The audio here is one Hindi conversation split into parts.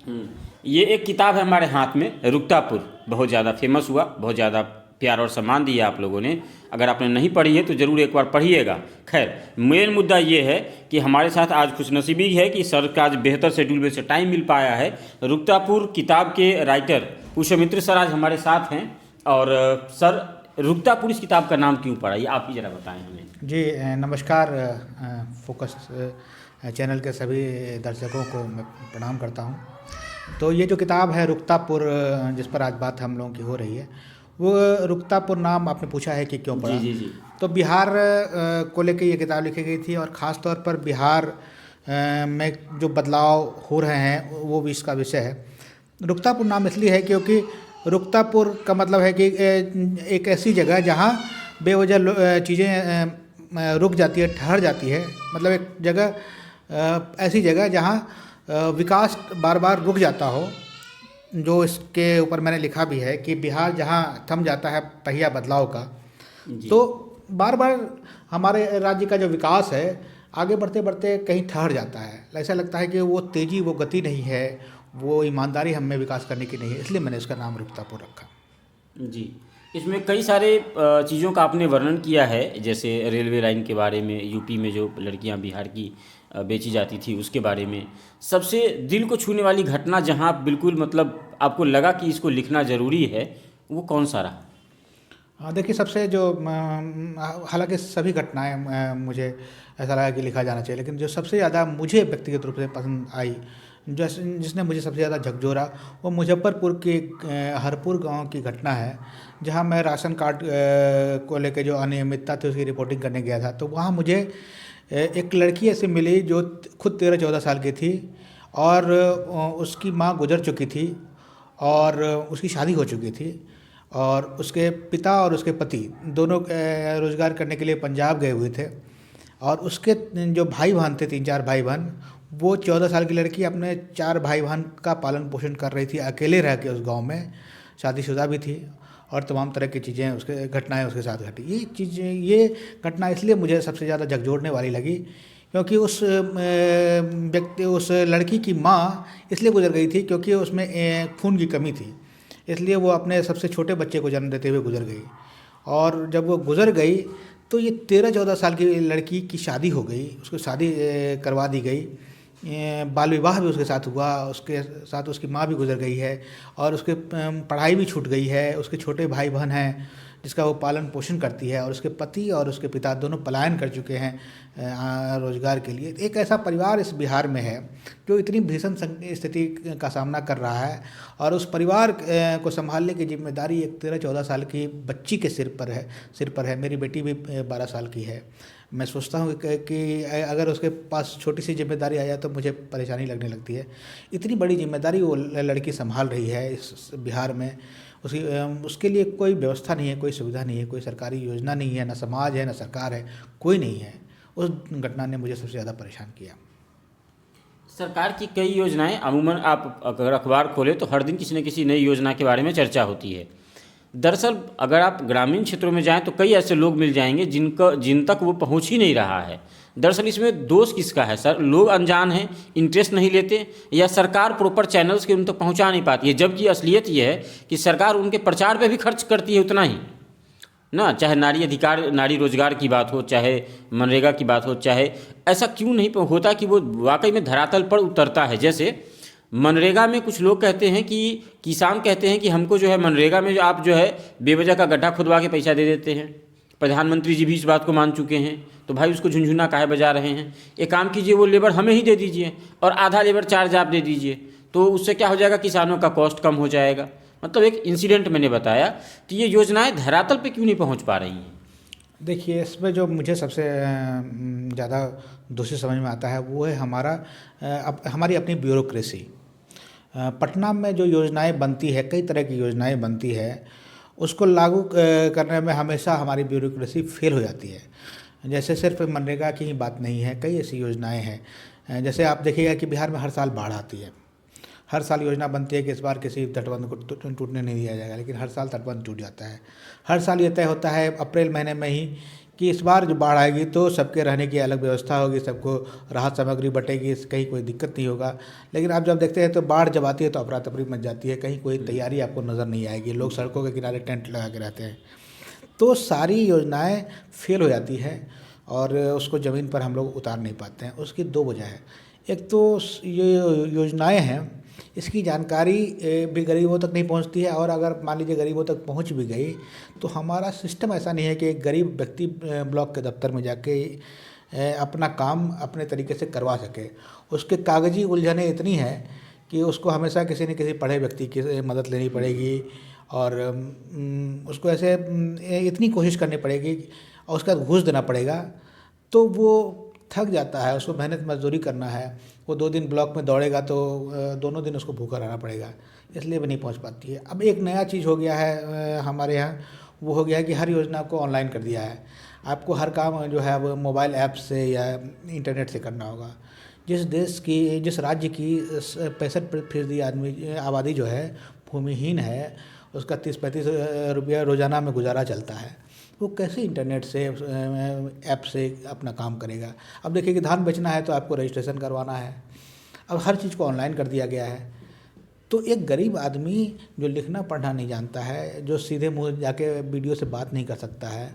ये एक किताब है हमारे हाथ में, रुकतापुर, बहुत ज़्यादा फेमस हुआ, बहुत ज़्यादा प्यार और सम्मान दिया आप लोगों ने। अगर आपने नहीं पढ़ी है तो ज़रूर एक बार पढ़िएगा। खैर, मेन मुद्दा ये है कि हमारे साथ आज खुशनसीबी है कि सर का आज बेहतर शेड्यूल में से टाइम मिल पाया है। रुकतापुर किताब के राइटर पुष्यमित्र सर आज हमारे साथ हैं। और सर, रुकतापुर इस किताब का नाम क्यों पड़ा, ये आप ही ज़रा बताएं हमें। जी नमस्कार। फोकस चैनल के सभी दर्शकों को मैं प्रणाम करता हूं। तो ये जो किताब है रुकतापुर, जिस पर आज बात हम लोगों की हो रही है, वो रुकतापुर नाम आपने पूछा है कि क्यों पड़ा। जी जी जी। तो बिहार को लेकर ये किताब लिखी गई थी और ख़ास तौर पर बिहार में जो बदलाव हो रहे हैं वो भी इसका विषय है। रुकतापुर नाम इसलिए है क्योंकि रुकतापुर का मतलब है कि एक ऐसी जगह जहाँ बेवजह चीज़ें रुक जाती है, ठहर जाती है। मतलब एक जगह, ऐसी जगह जहाँ विकास बार बार रुक जाता हो। जो इसके ऊपर मैंने लिखा भी है कि बिहार जहाँ थम जाता है पहिया बदलाव का, तो बार बार हमारे राज्य का जो विकास है आगे बढ़ते बढ़ते कहीं ठहर जाता है। ऐसा लगता है कि वो तेज़ी, वो गति नहीं है, वो ईमानदारी हम में विकास करने की नहीं है। इसलिए मैंने इसका नाम रुकतापुर रखा। जी, इसमें कई सारे चीज़ों का आपने वर्णन किया है, जैसे रेलवे लाइन के बारे में, यूपी में जो लड़कियां बिहार की बेची जाती थी उसके बारे में। सबसे दिल को छूने वाली घटना जहां आप बिल्कुल मतलब आपको लगा कि इसको लिखना ज़रूरी है, वो कौन सा रहा? हाँ, देखिए, सबसे जो हालांकि सभी घटनाएं मुझे ऐसा लगा कि लिखा जाना चाहिए, लेकिन जो सबसे ज़्यादा मुझे व्यक्तिगत रूप से पसंद आई, जिसने मुझे सबसे ज़्यादा झकझोरा, वो मुजफ्फरपुर के हरपुर गांव की घटना है, जहां मैं राशन कार्ड को लेकर जो अनियमितता थी उसकी रिपोर्टिंग करने गया था। तो वहां मुझे एक लड़की ऐसी मिली जो खुद 13-14 साल की थी और उसकी माँ गुजर चुकी थी और उसकी शादी हो चुकी थी और उसके पिता और उसके पति दोनों रोज़गार करने के लिए पंजाब गए हुए थे। और उसके जो भाई बहन थे, 3-4 भाई बहन, वो 14 साल की लड़की अपने 4 भाई बहन का पालन पोषण कर रही थी, अकेले रह के उस गांव में। शादीशुदा भी थी और तमाम तरह की चीज़ें, उसके घटनाएं उसके साथ घटी। ये घटना इसलिए मुझे सबसे ज़्यादा झकझोरने वाली लगी क्योंकि उस लड़की की माँ इसलिए गुजर गई थी क्योंकि उसमें खून की कमी थी। इसलिए वो अपने सबसे छोटे बच्चे को जन्म देते हुए गुजर गई। और जब वो गुजर गई तो ये 13-14 साल की लड़की की शादी हो गई, उसको शादी करवा दी गई। बाल विवाह भी उसके साथ हुआ, उसके साथ उसकी माँ भी गुजर गई है और उसके पढ़ाई भी छूट गई है। उसके छोटे भाई बहन हैं जिसका वो पालन पोषण करती है और उसके पति और उसके पिता दोनों पलायन कर चुके हैं रोजगार के लिए। एक ऐसा परिवार इस बिहार में है जो इतनी भीषण स्थिति का सामना कर रहा है और उस परिवार को संभालने की जिम्मेदारी एक 13-14 साल की बच्ची के सिर पर है। मेरी बेटी भी 12 साल की है। मैं सोचता हूँ कि अगर उसके पास छोटी सी जिम्मेदारी आ जाए तो मुझे परेशानी लगने लगती है। इतनी बड़ी जिम्मेदारी वो लड़की संभाल रही है इस बिहार में। उसके लिए कोई व्यवस्था नहीं है, कोई सुविधा नहीं है, कोई सरकारी योजना नहीं है, ना समाज है, ना सरकार है, कोई नहीं है। उस घटना ने मुझे सबसे ज़्यादा परेशान किया। सरकार की कई योजनाएं, अमूमन आप अगर अखबार खोलें तो हर दिन किसी न किसी नई योजना के बारे में चर्चा होती है। दरअसल अगर आप ग्रामीण क्षेत्रों में जाएं तो कई ऐसे लोग मिल जाएंगे जिन तक वो पहुंच ही नहीं रहा है। दरअसल इसमें दोष किसका है सर? लोग अनजान हैं, इंटरेस्ट नहीं लेते, या सरकार प्रॉपर चैनल्स के उन तक पहुंचा नहीं पाती है? जबकि असलियत ये है कि सरकार उनके प्रचार पे भी खर्च करती है उतना ही ना, चाहे नारी अधिकार, नारी रोजगार की बात हो, चाहे मनरेगा की बात हो, चाहे ऐसा क्यों नहीं होता कि वो वाकई में धरातल पर उतरता है। जैसे मनरेगा में कुछ लोग कहते हैं कि किसान कहते हैं कि हमको जो है मनरेगा में जो आप जो है बेवजह का गड्ढा खुदवा के पैसा दे देते हैं। प्रधानमंत्री जी भी इस बात को मान चुके हैं, तो भाई उसको झुनझुना काहे बजा रहे हैं? एक काम कीजिए, वो लेबर हमें ही दे दीजिए और आधा लेबर चार्ज आप दे दीजिए, तो उससे क्या हो जाएगा, किसानों का कॉस्ट कम हो जाएगा। मतलब एक इंसिडेंट मैंने बताया। तो ये योजनाएं धरातल पे क्यों नहीं पहुंच पा रही हैं? देखिए, इसमें जो मुझे सबसे ज़्यादा दोषी समझ में आता है वो है हमारी अपनी ब्यूरोक्रेसी। पटना में जो योजनाएं बनती है, कई तरह की योजनाएं बनती है, उसको लागू करने में हमेशा हमारी ब्यूरोक्रेसी फेल हो जाती है। जैसे सिर्फ मनरेगा की ही बात नहीं है, कई ऐसी योजनाएं हैं। जैसे आप देखिएगा कि बिहार में हर साल बाढ़ आती है। हर साल योजना बनती है कि इस बार किसी तटबंध को टूटने नहीं दिया जाएगा, लेकिन हर साल तटबंध टूट जाता है। हर साल ये तय होता है अप्रैल महीने में ही कि इस बार जो बाढ़ आएगी तो सबके रहने की अलग व्यवस्था होगी, सबको राहत सामग्री बटेगी, कहीं कोई दिक्कत नहीं होगा। लेकिन आप जब देखते हैं तो बाढ़ जब आती है तो अफरा तफरी मच जाती है, कहीं कोई तैयारी आपको नज़र नहीं आएगी, लोग सड़कों के किनारे टेंट लगा के रहते हैं। तो सारी योजनाएं फेल हो जाती है और उसको ज़मीन पर हम लोग उतार नहीं पाते हैं। उसकी दो वजह है। एक तो ये योजनाएं हैं, इसकी जानकारी भी गरीबों तक नहीं पहुंचती है, और अगर मान लीजिए गरीबों तक पहुंच भी गई तो हमारा सिस्टम ऐसा नहीं है कि एक गरीब व्यक्ति ब्लॉक के दफ्तर में जाके अपना काम अपने तरीके से करवा सके। उसके कागजी उलझनें इतनी हैं कि उसको हमेशा किसी न किसी पढ़े व्यक्ति की मदद लेनी पड़ेगी, और उसको ऐसे इतनी कोशिश करनी पड़ेगी और उसके बाद घूस देना पड़ेगा, तो वो थक जाता है। उसको मेहनत मजदूरी करना है, वो 2 दिन ब्लॉक में दौड़ेगा तो दोनों दिन उसको भूखा रहना पड़ेगा, इसलिए भी नहीं पहुंच पाती है। अब एक नया चीज़ हो गया है हमारे यहाँ, वो हो गया है कि हर योजना को ऑनलाइन कर दिया है। आपको हर काम जो है वो मोबाइल ऐप से या इंटरनेट से करना होगा। जिस राज्य की 65% आदमी आबादी जो है भूमिहीन है, उसका 30-35 रुपया रोज़ाना में गुजारा चलता है, वो कैसे इंटरनेट से ऐप से अपना काम करेगा। अब देखिए कि धान बेचना है तो आपको रजिस्ट्रेशन करवाना है, अब हर चीज़ को ऑनलाइन कर दिया गया है। तो एक गरीब आदमी जो लिखना पढ़ना नहीं जानता है, जो सीधे मुँह जाके वीडियो से बात नहीं कर सकता है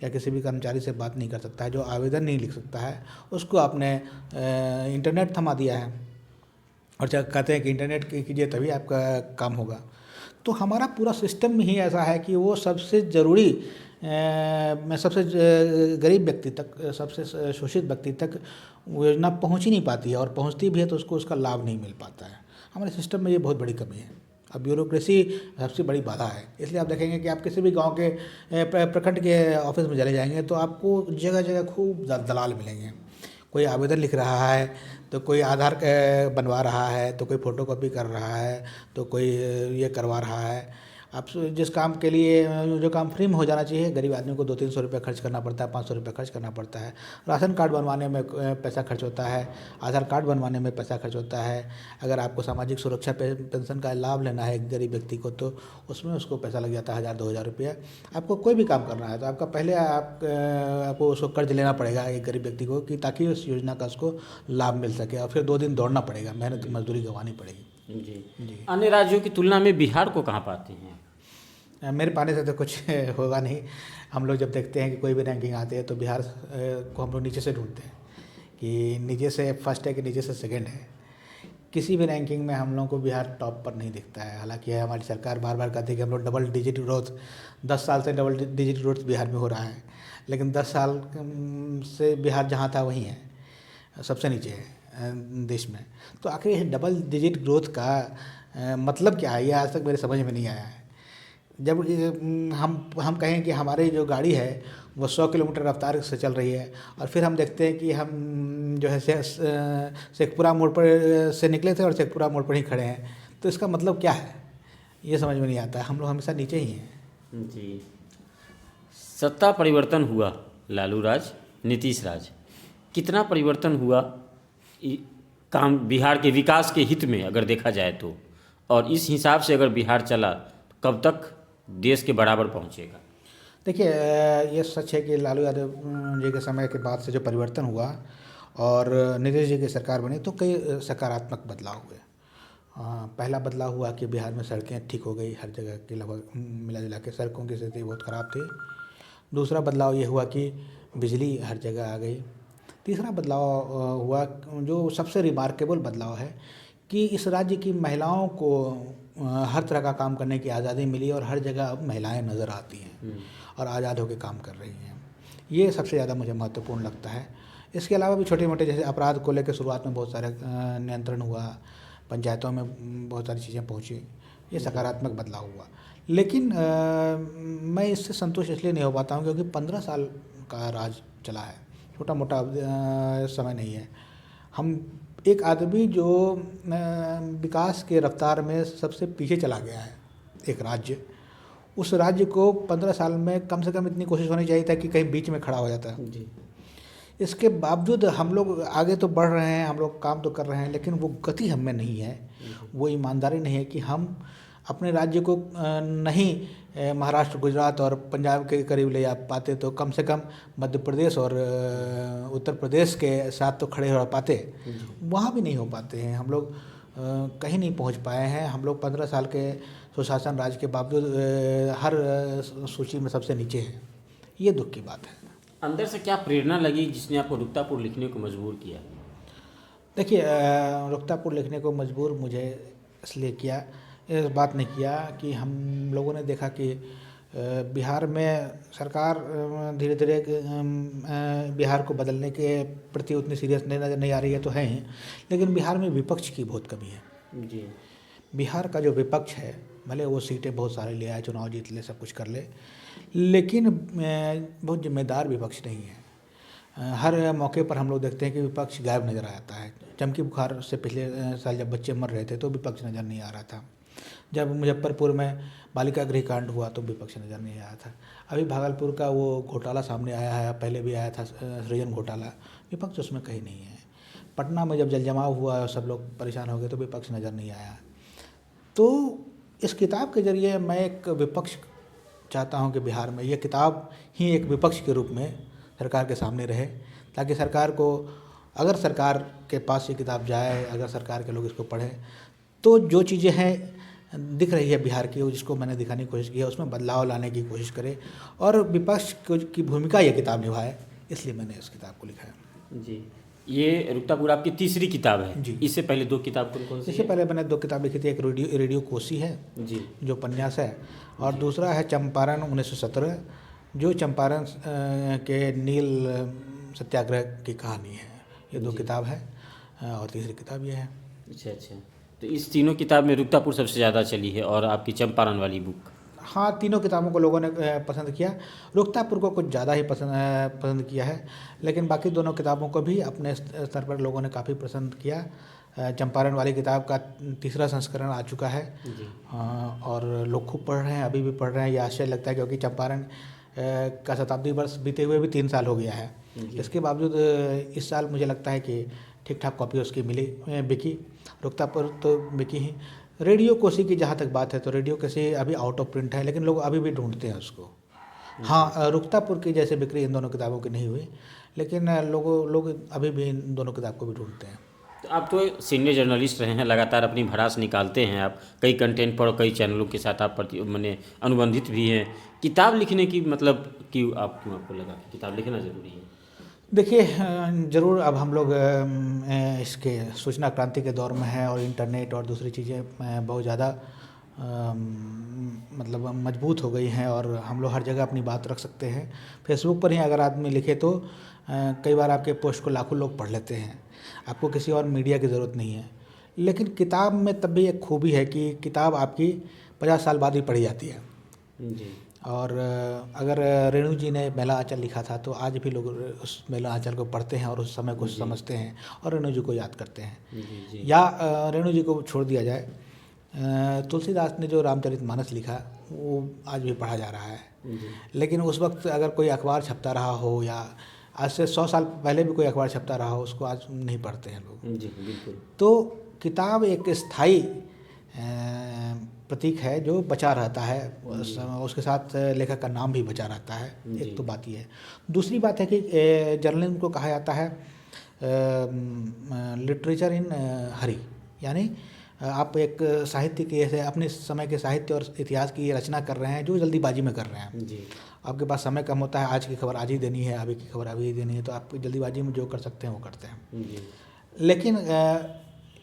या किसी भी कर्मचारी से बात नहीं कर सकता है, जो आवेदन नहीं लिख सकता है, उसको आपने इंटरनेट थमा दिया है और कहते हैं कि इंटरनेट कीजिए तभी आपका काम होगा। तो हमारा पूरा सिस्टम ही ऐसा है कि वो सबसे ज़रूरी सबसे गरीब व्यक्ति तक, सबसे शोषित व्यक्ति तक वो योजना पहुंच ही नहीं पाती है, और पहुंचती भी है तो उसको उसका लाभ नहीं मिल पाता है। हमारे सिस्टम में ये बहुत बड़ी कमी है। अब ब्यूरोक्रेसी सबसे बड़ी बाधा है। इसलिए आप देखेंगे कि आप किसी भी गांव के प्रखंड के ऑफिस में चले जाएंगे तो आपको जगह जगह खूब दलाल मिलेंगे। कोई आवेदन लिख रहा है तो कोई आधार बनवा रहा है, तो कोई फ़ोटोकॉपी कर रहा है, तो कोई ये करवा रहा है। आप जिस काम के लिए जो काम फ्री में हो जाना चाहिए, गरीब आदमी को 200-300 रुपये खर्च करना पड़ता है, 500 रुपये खर्च करना पड़ता है। राशन कार्ड बनवाने में पैसा खर्च होता है, आधार कार्ड बनवाने में पैसा खर्च होता है। अगर आपको सामाजिक सुरक्षा पेंशन का लाभ लेना है एक गरीब व्यक्ति को, तो उसमें उसको पैसा लग जाता है 1000-2000 रुपया। आपको कोई भी काम करना है तो आपका पहले आपको उसको कर्ज लेना पड़ेगा एक गरीब व्यक्ति को, कि ताकि उस योजना का उसको लाभ मिल सके, और फिर 2 दिन दौड़ना पड़ेगा, मेहनत मजदूरी गंवानी पड़ेगी। जी। अन्य राज्यों की तुलना में बिहार को कहाँ पाते हैं? मेरे पाने से तो कुछ होगा नहीं। हम लोग जब देखते हैं कि कोई भी रैंकिंग आती है तो बिहार को हम लोग नीचे से ढूंढते हैं कि नीचे से फर्स्ट है कि नीचे से सेकंड है। किसी भी रैंकिंग में हम लोगों को बिहार टॉप पर नहीं दिखता है। हालांकि हमारी सरकार बार बार कहती है कि हम लोग डबल डिजिट ग्रोथ, 10 साल से डबल डिजिट ग्रोथ बिहार में हो रहा है, लेकिन 10 साल से बिहार जहाँ था वहीं है, सबसे नीचे है देश में। तो आखिर ये डबल डिजिट ग्रोथ का मतलब क्या है, ये आज तक मेरे समझ में नहीं आया है। जब हम कहें कि हमारी जो गाड़ी है वो 100 किलोमीटर रफ्तार से चल रही है, और फिर हम देखते हैं कि हम जो है शेखपुरा मोड़ पर से निकले थे और शेखपुरा मोड़ पर ही खड़े हैं, तो इसका मतलब क्या है, ये समझ में नहीं आता है। हम लोग हमेशा नीचे ही हैं। जी। सत्ता परिवर्तन हुआ, लालू राज, नीतीश राज, कितना परिवर्तन हुआ काम बिहार के विकास के हित में अगर देखा जाए तो, और इस हिसाब से अगर बिहार चला तो कब तक देश के बराबर पहुंचेगा? देखिए, ये सच है कि लालू यादव जी के समय के बाद से जो परिवर्तन हुआ और नीतीश जी की सरकार बनी तो कई सकारात्मक बदलाव हुए। पहला बदलाव हुआ कि बिहार में सड़कें ठीक हो गई, हर जगह की लगभग मिला जुला के सड़कों की स्थिति बहुत ख़राब थी। दूसरा बदलाव ये हुआ कि बिजली हर जगह आ गई। तीसरा बदलाव हुआ जो सबसे रिमार्केबल बदलाव है कि इस राज्य की महिलाओं को हर तरह का काम करने की आज़ादी मिली, और हर जगह अब महिलाएं नज़र आती हैं और आज़ाद होकर काम कर रही हैं। ये सबसे ज़्यादा मुझे महत्वपूर्ण लगता है। इसके अलावा भी छोटे मोटे जैसे अपराध को लेकर शुरुआत में बहुत सारे नियंत्रण हुआ, पंचायतों में बहुत सारी चीज़ें पहुँची, ये सकारात्मक बदलाव हुआ। लेकिन मैं इससे संतुष्ट इसलिए नहीं हो पाता हूँ क्योंकि 15 साल का राज चला है, छोटा मोटा समय नहीं है। हम एक आदमी जो विकास के रफ्तार में सबसे पीछे चला गया है, एक राज्य, उस राज्य को 15 साल में कम से कम इतनी कोशिश होनी चाहिए था कि कहीं बीच में खड़ा हो जाता है जी। इसके बावजूद हम लोग आगे तो बढ़ रहे हैं, हम लोग काम तो कर रहे हैं, लेकिन वो गति हम में नहीं है, वो ईमानदारी नहीं है कि हम अपने राज्य को नहीं महाराष्ट्र, गुजरात और पंजाब के करीब ले जा पाते तो कम से कम मध्य प्रदेश और उत्तर प्रदेश के साथ तो खड़े हो पाते, वहाँ भी नहीं हो पाते हैं। हम लोग कहीं नहीं पहुँच पाए हैं। हम लोग 15 साल के सुशासन राज के बावजूद हर सूची में सबसे नीचे हैं। ये दुख की बात है। अंदर से क्या प्रेरणा लगी जिसने आपको रुकतापुर लिखने को मजबूर किया? देखिए, रुकतापुर लिखने को मजबूर मुझे इसलिए किया, इस बात ने किया कि हम लोगों ने देखा कि बिहार में सरकार धीरे धीरे बिहार को बदलने के प्रति उतनी सीरियस नज़र नहीं आ रही है तो है ही, लेकिन बिहार में विपक्ष की बहुत कमी है। जी। बिहार का जो विपक्ष है, भले वो सीटें बहुत सारे ले आए, चुनाव जीत ले, सब कुछ कर ले, लेकिन बहुत जिम्मेदार विपक्ष नहीं है। हर मौके पर हम लोग देखते हैं कि विपक्ष गायब नज़र आता है। चमकी बुखार से पिछले साल जब बच्चे मर रहे थे तो विपक्ष नज़र नहीं आ रहा था। जब मुजफ्फरपुर में बालिका गृह कांड हुआ तो विपक्ष नज़र नहीं आया था। अभी भागलपुर का वो घोटाला सामने आया है, पहले भी आया था सृजन घोटाला, विपक्ष उसमें कहीं नहीं है। पटना में जब जलजमाव हुआ और सब लोग परेशान हो गए तो विपक्ष नज़र नहीं आया। तो इस किताब के ज़रिए मैं एक विपक्ष चाहता हूँ कि बिहार में ये किताब ही एक विपक्ष के रूप में सरकार के सामने रहे, ताकि सरकार को, अगर सरकार के पास ये किताब जाए, अगर सरकार के लोग इसको पढ़ें तो जो चीज़ें हैं दिख रही है बिहार की, जिसको मैंने दिखाने की कोशिश की है, उसमें बदलाव लाने की कोशिश करे और विपक्ष की भूमिका ये किताब निभाए। इसलिए मैंने इस किताब को लिखा है। जी। ये रुकतापुर आपकी तीसरी किताब है जी। इससे पहले 2 किताब कौन सी? इससे पहले मैंने 2 किताब लिखी थी। एक रेडियो कोसी है जी, जो उपन्यास है, और दूसरा है चंपारण 1917, जो चंपारण के नील सत्याग्रह की कहानी है। ये 2 किताब है और तीसरी किताब ये है। अच्छा। तो इस तीनों किताब में रुकतापुर सबसे ज़्यादा चली है और आपकी चंपारण वाली बुक? हाँ, तीनों किताबों को लोगों ने पसंद किया। रुकतापुर को कुछ ज़्यादा ही पसंद किया है, लेकिन बाकी दोनों किताबों को भी अपने स्तर पर लोगों ने काफ़ी पसंद किया। चंपारण वाली किताब का तीसरा संस्करण आ चुका है और लोग खूब पढ़ रहे हैं, अभी भी पढ़ रहे हैं। ये आश्चर्य लगता है क्योंकि चंपारण का शताब्दी वर्ष बीते हुए भी 3 साल हो गया है। इसके बावजूद इस साल मुझे लगता है कि ठीक ठाक कॉपी उसकी बिकी। रुकतापुर तो बिकी ही। रेडियो कोसी की जहाँ तक बात है तो रेडियो कोसी अभी आउट ऑफ प्रिंट है, लेकिन लोग अभी भी ढूंढते हैं उसको। हाँ, रुकतापुर की जैसे बिक्री इन दोनों किताबों की नहीं हुई, लेकिन लोग अभी भी इन दोनों किताब को भी ढूंढते हैं। तो आप तो सीनियर जर्नलिस्ट रहे हैं, लगातार अपनी भड़ास निकालते हैं आप कई कंटेंट पर और कई चैनलों के साथ आप मैंने अनुबंधित भी हैं। किताब लिखने की मतलब क्यों आपको लगा कि किताब लिखना ज़रूरी है? देखिए, ज़रूर अब हम लोग इसके सूचना क्रांति के दौर में हैं और इंटरनेट और दूसरी चीज़ें बहुत ज़्यादा मतलब मजबूत हो गई हैं और हम लोग हर जगह अपनी बात रख सकते हैं। फेसबुक पर ही अगर आदमी लिखे तो कई बार आपके पोस्ट को लाखों लोग पढ़ लेते हैं, आपको किसी और मीडिया की ज़रूरत नहीं है। लेकिन किताब में तब भी एक खूबी है कि किताब आपकी 50 साल बाद भी पढ़ी जाती है। जी। और अगर रेणु जी ने मेला आंचल लिखा था तो आज भी लोग उस मेला आंचल को पढ़ते हैं और उस समय को समझते हैं और रेणु जी को याद करते हैं। जी। या रेणु जी को छोड़ दिया जाए, तुलसीदास ने जो रामचरितमानस लिखा वो आज भी पढ़ा जा रहा है। लेकिन उस वक्त अगर कोई अखबार छपता रहा हो या आज से 100 साल पहले भी कोई अखबार छपता रहा हो, उसको आज नहीं पढ़ते हैं लोग। जी, बिल्कुल। तो किताब एक स्थायी प्रतीक है जो बचा रहता है, उसके साथ लेखक का नाम भी बचा रहता है। एक तो बात ये है। दूसरी बात है कि जर्नलिज्म को कहा जाता है लिटरेचर इन हरी, यानी आप एक साहित्य के ऐसे अपने समय के साहित्य और इतिहास की रचना कर रहे हैं जो जल्दीबाजी में कर रहे हैं। जी। आपके पास समय कम होता है, आज की खबर आज ही देनी है, अभी की खबर अभी ही देनी है, तो आप जल्दीबाजी में जो कर सकते हैं वो करते हैं। जी। लेकिन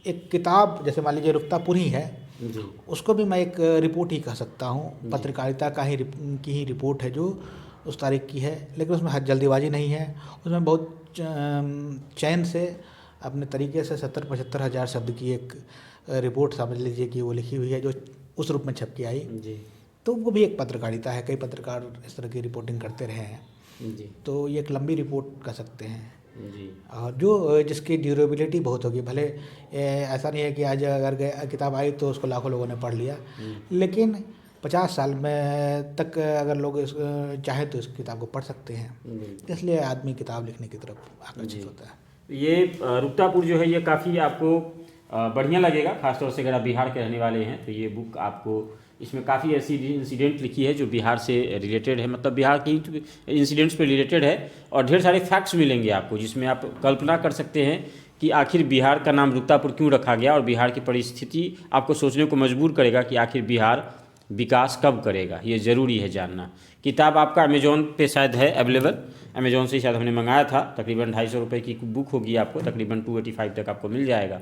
एक किताब जैसे मान लीजिए रुकतापुर ही है, जी। उसको भी मैं एक रिपोर्ट ही कह सकता हूँ। पत्रकारिता की ही रिपोर्ट है जो उस तारीख की है, लेकिन उसमें जल्दीबाजी नहीं है। उसमें बहुत चैन से अपने तरीके से 70-75 हज़ार शब्द की एक रिपोर्ट समझ लीजिए कि वो लिखी हुई है जो उस रूप में छप के आई। जी। तो वो भी एक पत्रकारिता है। कई पत्रकार इस तरह की रिपोर्टिंग करते रहे हैं। जी। तो ये एक लंबी रिपोर्ट कह सकते हैं। जी। और जो जिसकी ड्यूरेबिलिटी बहुत होगी। भले ऐसा नहीं है कि आज अगर किताब आई तो उसको लाखों लोगों ने पढ़ लिया, लेकिन 50 साल में तक अगर लोग चाहे तो इस किताब को पढ़ सकते हैं। इसलिए आदमी किताब लिखने की तरफ आकर्षित होता है। ये रुकतापुर जो है ये काफ़ी आपको बढ़िया लगेगा, खासतौर से अगर आप बिहार के रहने वाले हैं तो ये बुक आपको इसमें काफ़ी ऐसी इंसिडेंट लिखी है जो बिहार से रिलेटेड है, मतलब बिहार की इंसिडेंट्स पे रिलेटेड है, और ढेर सारे फैक्ट्स मिलेंगे आपको जिसमें आप कल्पना कर सकते हैं कि आखिर बिहार का नाम रुकतापुर क्यों रखा गया, और बिहार की परिस्थिति आपको सोचने को मजबूर करेगा कि आखिर बिहार विकास कब करेगा। ये ज़रूरी है जानना। किताब आपका अमेजोन पे शायद है अवेलेबल, अमेजोन से शायद हमने मंगाया था, तकरीबन 250 रुपये की बुक होगी, आपको तकरीबन 285 तक आपको मिल जाएगा।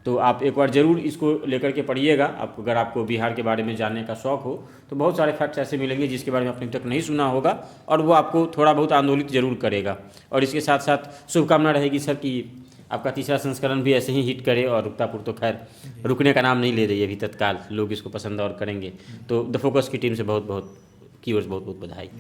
तो आप एक बार ज़रूर इसको लेकर के पढ़िएगा। आप अगर आपको बिहार के बारे में जानने का शौक़ हो तो बहुत सारे फैक्ट्स ऐसे मिलेंगे जिसके बारे में आपने अभी तक नहीं सुना होगा, और वो आपको थोड़ा बहुत आंदोलित जरूर करेगा। और इसके साथ साथ शुभकामना रहेगी सर कि आपका तीसरा संस्करण भी ऐसे ही हिट करे, और रुकतापुर तो खैर रुकने का नाम नहीं ले रही है अभी तत्काल, लोग इसको पसंद और करेंगे। तो द फोकस की टीम से बहुत बहुत की ओर से बहुत बहुत बधाई।